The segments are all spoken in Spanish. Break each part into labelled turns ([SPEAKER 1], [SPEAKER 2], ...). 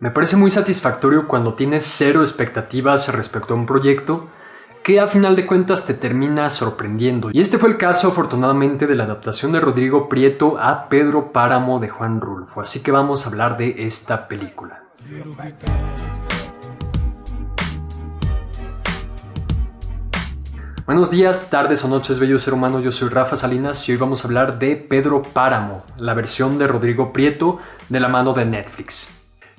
[SPEAKER 1] Me parece muy satisfactorio cuando tienes cero expectativas respecto a un proyecto que a final de cuentas te termina sorprendiendo. Y este fue el caso, afortunadamente, de la adaptación de Rodrigo Prieto a Pedro Páramo de Juan Rulfo. Así que vamos a hablar de esta película. Buenos días, tardes o noches, bello ser humano. Yo soy Rafa Salinas y hoy vamos a hablar de Pedro Páramo, la versión de Rodrigo Prieto de la mano de Netflix.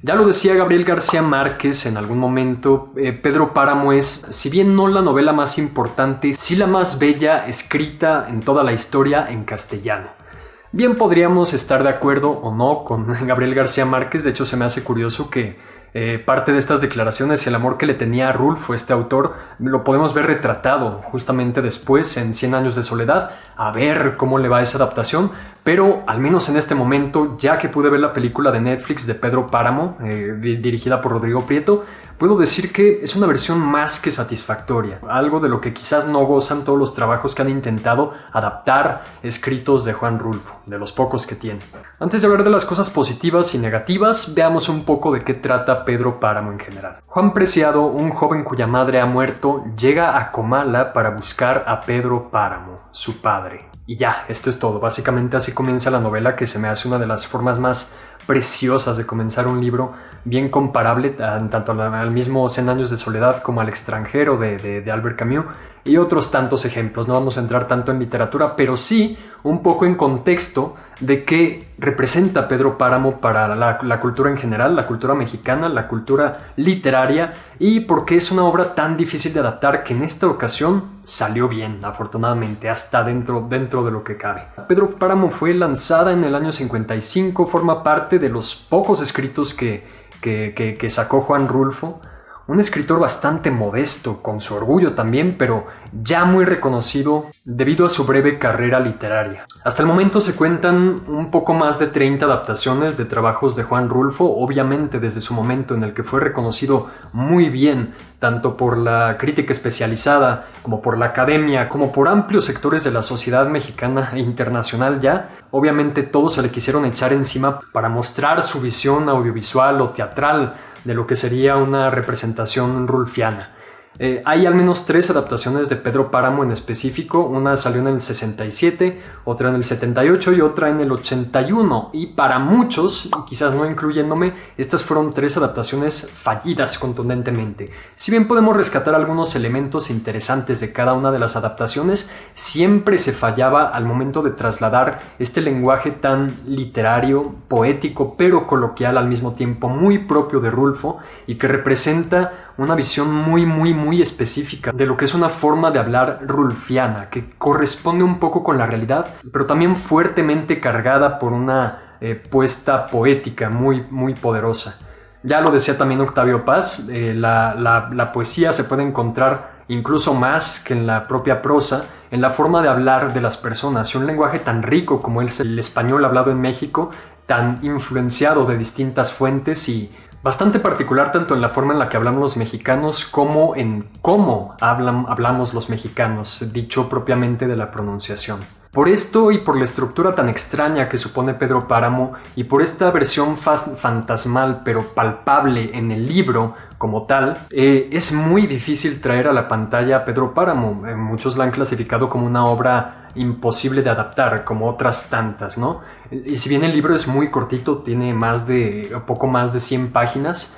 [SPEAKER 1] Ya lo decía Gabriel García Márquez en algún momento, Pedro Páramo es, si bien no la novela más importante, sí la más bella escrita en toda la historia en castellano. Bien podríamos estar de acuerdo o no con Gabriel García Márquez. De hecho se me hace curioso que parte de estas declaraciones y el amor que le tenía a Rulfo, este autor, lo podemos ver retratado justamente después en 100 años de soledad, a ver cómo le va esa adaptación, pero al menos en este momento, ya que pude ver la película de Netflix de Pedro Páramo, dirigida por Rodrigo Prieto, puedo decir que es una versión más que satisfactoria, algo de lo que quizás no gozan todos los trabajos que han intentado adaptar escritos de Juan Rulfo, de los pocos que tiene. Antes de hablar de las cosas positivas y negativas, veamos un poco de qué trata Pedro Páramo en general. Juan Preciado, un joven cuya madre ha muerto, llega a Comala para buscar a Pedro Páramo, su padre. Y ya, esto es todo. Básicamente así comienza la novela, que se me hace una de las formas más preciosas de comenzar un libro, bien comparable tanto al mismo 100 años de soledad como al extranjero de Albert Camus y otros tantos ejemplos. No vamos a entrar tanto en literatura, pero sí un poco en contexto de qué representa Pedro Páramo para la cultura en general, la cultura mexicana, la cultura literaria, y por qué es una obra tan difícil de adaptar que en esta ocasión salió bien, afortunadamente, hasta dentro de lo que cabe. Pedro Páramo fue lanzada en el año 55, forma parte de los pocos escritos que sacó Juan Rulfo, un escritor bastante modesto, con su orgullo también, pero ya muy reconocido debido a su breve carrera literaria. Hasta el momento se cuentan un poco más de 30 adaptaciones de trabajos de Juan Rulfo, obviamente desde su momento en el que fue reconocido muy bien, tanto por la crítica especializada, como por la academia, como por amplios sectores de la sociedad mexicana e internacional ya. Obviamente todos se le quisieron echar encima para mostrar su visión audiovisual o teatral de lo que sería una representación rulfiana. Hay al menos 3 adaptaciones de Pedro Páramo en específico. Una salió en el 67, otra en el 78 y otra en el 81. Y para muchos, quizás no incluyéndome, estas fueron 3 adaptaciones fallidas contundentemente. Si bien podemos rescatar algunos elementos interesantes de cada una de las adaptaciones, siempre se fallaba al momento de trasladar este lenguaje tan literario, poético, pero coloquial al mismo tiempo, muy propio de Rulfo y que representa una visión muy específica de lo que es una forma de hablar rulfiana, que corresponde un poco con la realidad, pero también fuertemente cargada por una puesta poética muy poderosa. Ya lo decía también Octavio Paz, la poesía se puede encontrar incluso más que en la propia prosa, en la forma de hablar de las personas, y un lenguaje tan rico como es el español hablado en México, tan influenciado de distintas fuentes y bastante particular tanto en la forma en la que hablamos los mexicanos como en cómo hablamos los mexicanos, dicho propiamente de la pronunciación. Por esto y por la estructura tan extraña que supone Pedro Páramo y por esta versión fantasmal pero palpable en el libro como tal, es muy difícil traer a la pantalla a Pedro Páramo. Muchos la han clasificado como una obra imposible de adaptar, como otras tantas, ¿no? Y si bien el libro es muy cortito, tiene poco más de 100 páginas,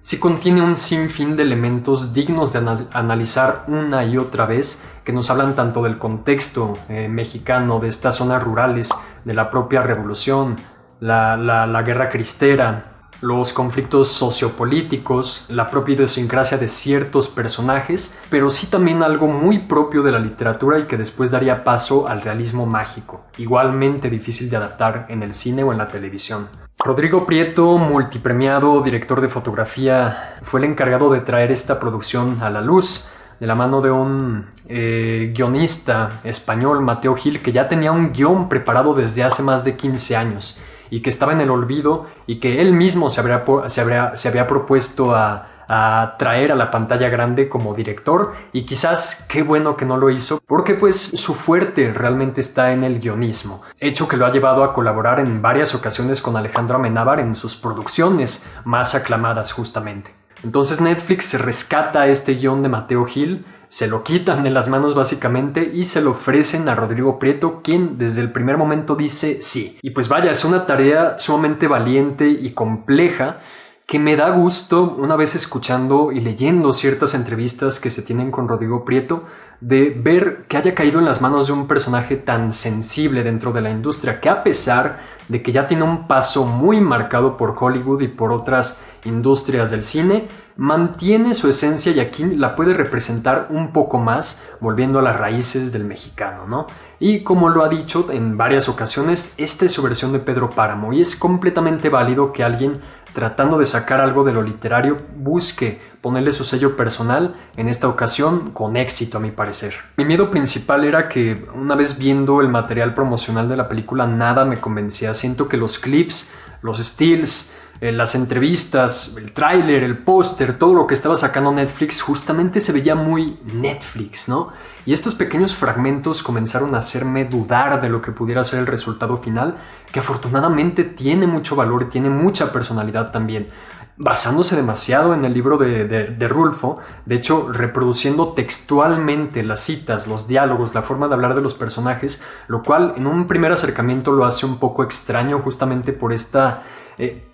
[SPEAKER 1] sí contiene un sinfín de elementos dignos de analizar una y otra vez, que nos hablan tanto del contexto mexicano, de estas zonas rurales, de la propia revolución, la guerra cristera, los conflictos sociopolíticos, la propia idiosincrasia de ciertos personajes, pero sí también algo muy propio de la literatura y que después daría paso al realismo mágico, igualmente difícil de adaptar en el cine o en la televisión. Rodrigo Prieto, multipremiado director de fotografía, fue el encargado de traer esta producción a la luz, de la mano de un guionista español, Mateo Gil, que ya tenía un guión preparado desde hace más de 15 años y que estaba en el olvido y que él mismo se había propuesto a a traer a la pantalla grande como director, y quizás qué bueno que no lo hizo, porque pues su fuerte realmente está en el guionismo, hecho que lo ha llevado a colaborar en varias ocasiones con Alejandro Amenábar en sus producciones más aclamadas justamente. Entonces Netflix rescata este guión de Mateo Gil, se lo quitan de las manos básicamente y se lo ofrecen a Rodrigo Prieto, quien desde el primer momento dice sí. Y pues vaya, es una tarea sumamente valiente y compleja que me da gusto, una vez escuchando y leyendo ciertas entrevistas que se tienen con Rodrigo Prieto, de ver que haya caído en las manos de un personaje tan sensible dentro de la industria, que a pesar de que ya tiene un paso muy marcado por Hollywood y por otras industrias del cine, mantiene su esencia y aquí la puede representar un poco más, volviendo a las raíces del mexicano, ¿no? Y como lo ha dicho en varias ocasiones, esta es su versión de Pedro Páramo, y es completamente válido que alguien tratando de sacar algo de lo literario busque ponerle su sello personal, en esta ocasión con éxito a mi parecer. Mi miedo principal era que una vez viendo el material promocional de la película nada me convencía. Siento que los clips, los stills, las entrevistas, el tráiler, el póster, todo lo que estaba sacando Netflix justamente se veía muy Netflix, ¿no? Y estos pequeños fragmentos comenzaron a hacerme dudar de lo que pudiera ser el resultado final, que afortunadamente tiene mucho valor y tiene mucha personalidad también, basándose demasiado en el libro de Rulfo, de hecho reproduciendo textualmente las citas, los diálogos, la forma de hablar de los personajes, lo cual en un primer acercamiento lo hace un poco extraño justamente por esta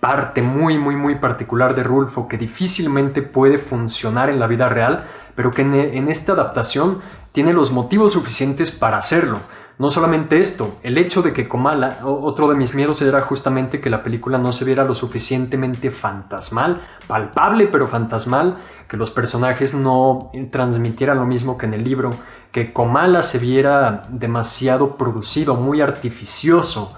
[SPEAKER 1] parte muy particular de Rulfo que difícilmente puede funcionar en la vida real, pero que en esta adaptación tiene los motivos suficientes para hacerlo. No solamente esto, el hecho de que Comala, otro de mis miedos era justamente que la película no se viera lo suficientemente fantasmal, palpable pero fantasmal, que los personajes no transmitieran lo mismo que en el libro, que Comala se viera demasiado producido, muy artificioso,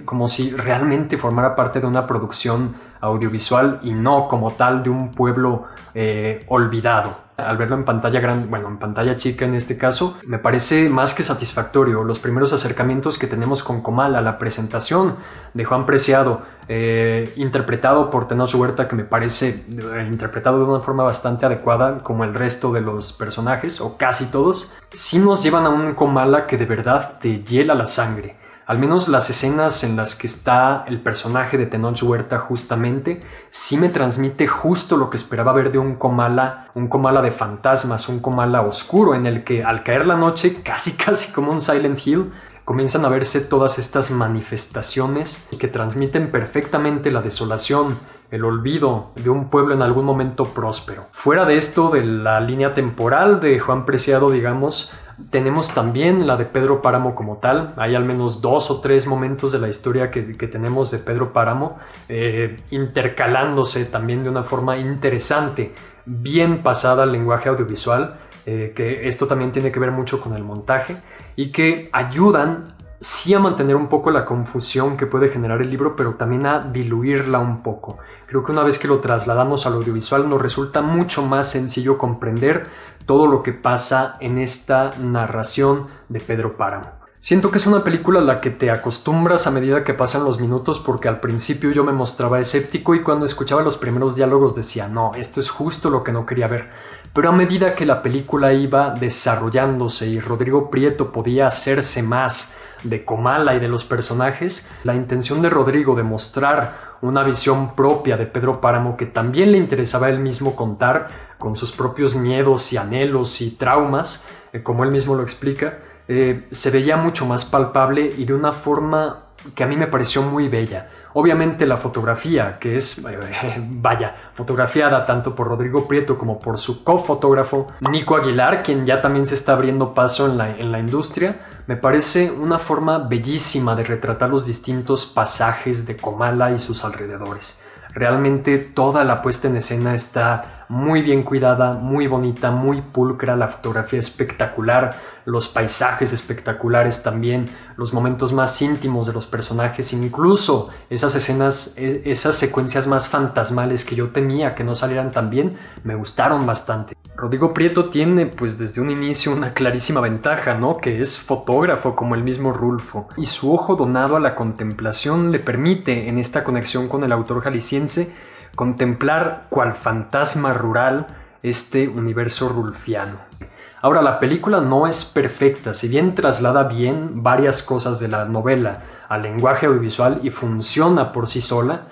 [SPEAKER 1] como si realmente formara parte de una producción audiovisual y no como tal de un pueblo olvidado. Al verlo en pantalla grande, bueno, en pantalla chica en este caso, me parece más que satisfactorio. Los primeros acercamientos que tenemos con Comala, la presentación de Juan Preciado, interpretado por Tenoch Huerta, que me parece interpretado de una forma bastante adecuada, como el resto de los personajes, o casi todos, sí nos llevan a un Comala que de verdad te hiela la sangre. Al menos las escenas en las que está el personaje de Tenoch Huerta justamente, sí me transmite justo lo que esperaba ver de un Comala de fantasmas, un Comala oscuro en el que al caer la noche, casi como un Silent Hill, comienzan a verse todas estas manifestaciones y que transmiten perfectamente la desolación, el olvido de un pueblo en algún momento próspero. Fuera de esto, de la línea temporal de Juan Preciado, digamos, tenemos también la de Pedro Páramo como tal. Hay al menos 2 o 3 momentos de la historia que tenemos de Pedro Páramo, intercalándose también de una forma interesante, bien pasada al lenguaje audiovisual, que esto también tiene que ver mucho con el montaje y que ayudan sí a mantener un poco la confusión que puede generar el libro, pero también a diluirla un poco. Creo que una vez que lo trasladamos al audiovisual nos resulta mucho más sencillo comprender todo lo que pasa en esta narración de Pedro Páramo. Siento que es una película a la que te acostumbras a medida que pasan los minutos, porque al principio yo me mostraba escéptico y cuando escuchaba los primeros diálogos decía no, esto es justo lo que no quería ver. Pero a medida que la película iba desarrollándose y Rodrigo Prieto podía hacerse más de Comala y de los personajes, la intención de Rodrigo de mostrar una visión propia de Pedro Páramo que también le interesaba a él mismo contar, con sus propios miedos y anhelos y traumas, como él mismo lo explica, se veía mucho más palpable y de una forma que a mí me pareció muy bella. Obviamente la fotografía, que es, fotografiada tanto por Rodrigo Prieto como por su cofotógrafo Nico Aguilar, quien ya también se está abriendo paso en la industria, me parece una forma bellísima de retratar los distintos pasajes de Comala y sus alrededores. Realmente toda la puesta en escena está muy bien cuidada, muy bonita, muy pulcra, la fotografía espectacular, los paisajes espectaculares también, los momentos más íntimos de los personajes, incluso esas escenas, esas secuencias más fantasmales que yo temía que no salieran tan bien, me gustaron bastante. Rodrigo Prieto tiene pues desde un inicio una clarísima ventaja, ¿no? Que es fotógrafo como el mismo Rulfo, y su ojo donado a la contemplación le permite en esta conexión con el autor jalisciense contemplar cual fantasma rural este universo rulfiano. Ahora, la película no es perfecta, si bien traslada bien varias cosas de la novela al lenguaje audiovisual y funciona por sí sola,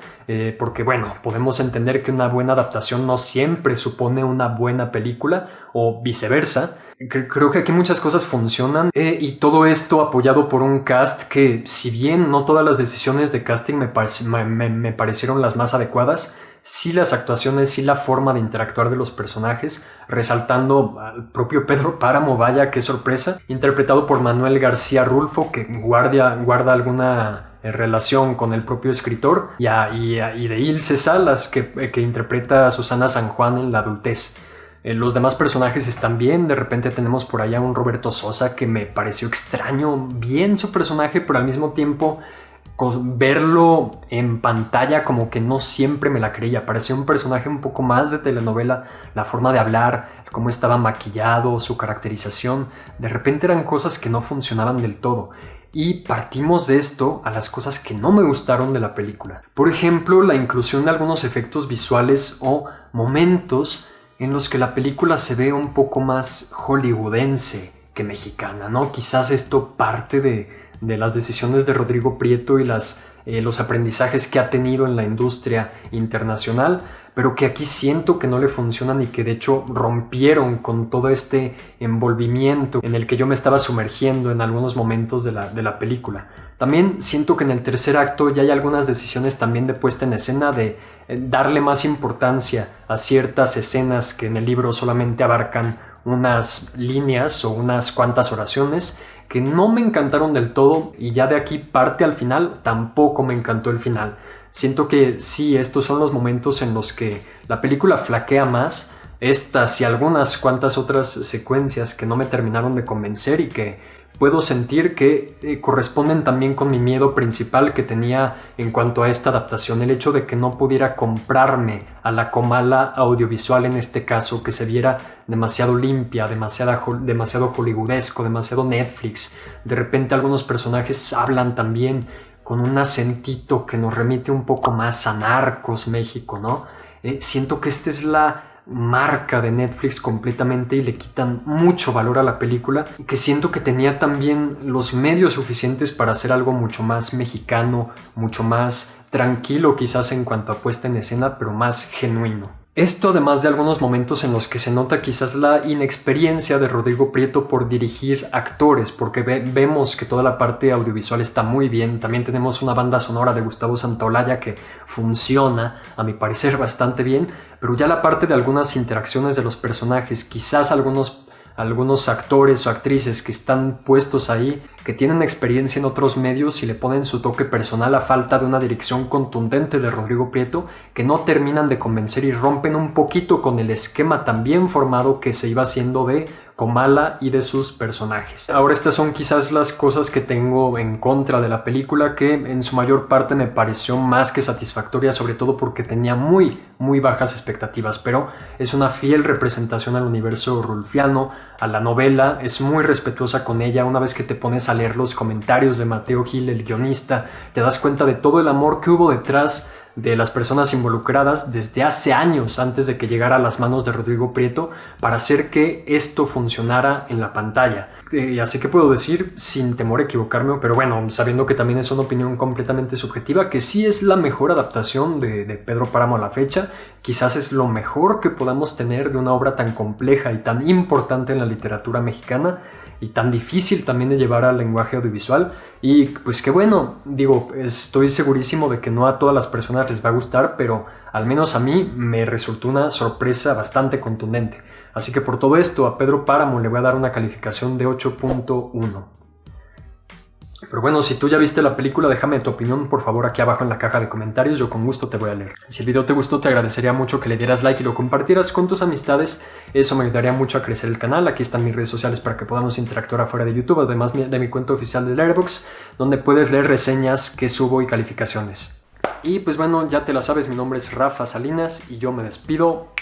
[SPEAKER 1] porque bueno, podemos entender que una buena adaptación no siempre supone una buena película o viceversa. Creo que aquí muchas cosas funcionan y todo esto apoyado por un cast que, si bien no todas las decisiones de casting me parecieron las más adecuadas, sí las actuaciones, sí la forma de interactuar de los personajes, resaltando al propio Pedro Páramo, vaya qué sorpresa, interpretado por Manuel García Rulfo, que guarda alguna relación con el propio escritor, y de Ilse Salas, que interpreta a Susana San Juan en la adultez. Los demás personajes están bien, de repente tenemos por allá un Roberto Sosa que me pareció extraño, bien su personaje, pero al mismo tiempo verlo en pantalla como que no siempre me la creía, parecía un personaje un poco más de telenovela, la forma de hablar, cómo estaba maquillado, su caracterización, de repente eran cosas que no funcionaban del todo. Y partimos de esto a las cosas que no me gustaron de la película. Por ejemplo, la inclusión de algunos efectos visuales o momentos en los que la película se ve un poco más hollywoodense que mexicana, ¿no? Quizás esto parte de las decisiones de Rodrigo Prieto y los aprendizajes que ha tenido en la industria internacional, pero que aquí siento que no le funcionan y que de hecho rompieron con todo este envolvimiento en el que yo me estaba sumergiendo en algunos momentos de la película. También siento que en el tercer acto ya hay algunas decisiones también de puesta en escena, de darle más importancia a ciertas escenas que en el libro solamente abarcan unas líneas o unas cuantas oraciones, que no me encantaron del todo, y ya de aquí parte al final, tampoco me encantó el final. Siento que sí, estos son los momentos en los que la película flaquea más, estas y algunas cuantas otras secuencias que no me terminaron de convencer y que puedo sentir que corresponden también con mi miedo principal que tenía en cuanto a esta adaptación, el hecho de que no pudiera comprarme a la Comala audiovisual en este caso, que se viera demasiado limpia, demasiado hollywoodesco, demasiado Netflix. De repente algunos personajes hablan también con un acentito que nos remite un poco más a Narcos México, ¿no? Siento que esta es la marca de Netflix completamente y le quitan mucho valor a la película, que siento que tenía también los medios suficientes para hacer algo mucho más mexicano, mucho más tranquilo quizás en cuanto a puesta en escena, pero más genuino. Esto además de algunos momentos en los que se nota quizás la inexperiencia de Rodrigo Prieto por dirigir actores, porque vemos que toda la parte audiovisual está muy bien. También tenemos una banda sonora de Gustavo Santaolalla que funciona, a mi parecer, bastante bien, pero ya la parte de algunas interacciones de los personajes, quizás algunos actores o actrices que están puestos ahí, que tienen experiencia en otros medios y le ponen su toque personal a falta de una dirección contundente de Rodrigo Prieto, que no terminan de convencer y rompen un poquito con el esquema tan bien formado que se iba haciendo de Comala y de sus personajes. Ahora, estas son quizás las cosas que tengo en contra de la película, que en su mayor parte me pareció más que satisfactoria, sobre todo porque tenía muy bajas expectativas, pero es una fiel representación al universo rulfiano, a la novela, es muy respetuosa con ella. Una vez que te pones a leer los comentarios de Mateo Gil, el guionista, te das cuenta de todo el amor que hubo detrás de las personas involucradas desde hace años antes de que llegara a las manos de Rodrigo Prieto para hacer que esto funcionara en la pantalla. Así que puedo decir, sin temor a equivocarme, pero bueno, sabiendo que también es una opinión completamente subjetiva, que sí es la mejor adaptación de Pedro Páramo a la fecha. Quizás es lo mejor que podamos tener de una obra tan compleja y tan importante en la literatura mexicana, y tan difícil también de llevar al lenguaje audiovisual. Y pues qué bueno, digo, estoy segurísimo de que no a todas las personas les va a gustar, pero al menos a mí me resultó una sorpresa bastante contundente. Así que por todo esto a Pedro Páramo le voy a dar una calificación de 8.1. Pero bueno, si tú ya viste la película, déjame tu opinión por favor aquí abajo en la caja de comentarios, yo con gusto te voy a leer. Si el video te gustó, te agradecería mucho que le dieras like y lo compartieras con tus amistades, eso me ayudaría mucho a crecer el canal. Aquí están mis redes sociales para que podamos interactuar afuera de YouTube, además de mi cuenta oficial de Letterboxd, donde puedes leer reseñas que subo y calificaciones. Y pues bueno, ya te la sabes, mi nombre es Rafa Salinas y yo me despido.